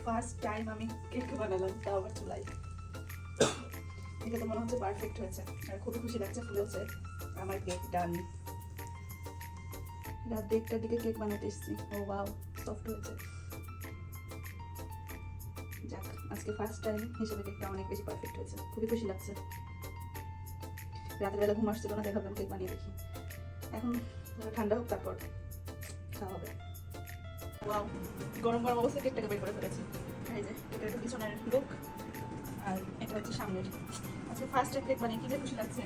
First time আমি cake বানালাম, তাও আবার চুলায়। দেখে তো মনে হচ্ছে পারফেক্ট হয়েছে, আর খুবই খুশি লাগছে, ফুলেছে আমার কেক ডান। রাত 1টার দিকে কেক বানাতে এসেছি। ও ওয়াও, সফট হয়েছে। যাক, আজকে ফার্স্ট টাইম হিসেবে কেকটা অনেক বেশি পারফেক্ট হয়েছে, খুবই খুশি লাগছে। রাতের বেলা ঘুম আসছিল না, দেখালাম কেক বানিয়ে দেখি। এখন ঠান্ডা হোক, তারপর খাওয়া হবে। ওয়াও, গরম গরম অবস্থায় কেকটাকে বের করে ফেলেছি। এই যে এটা একটু পিছনের লুক, আর এটা হচ্ছে সামনের। আজকে ফার্স্ট কেক বানিয়ে কি যে খুশি লাগছে।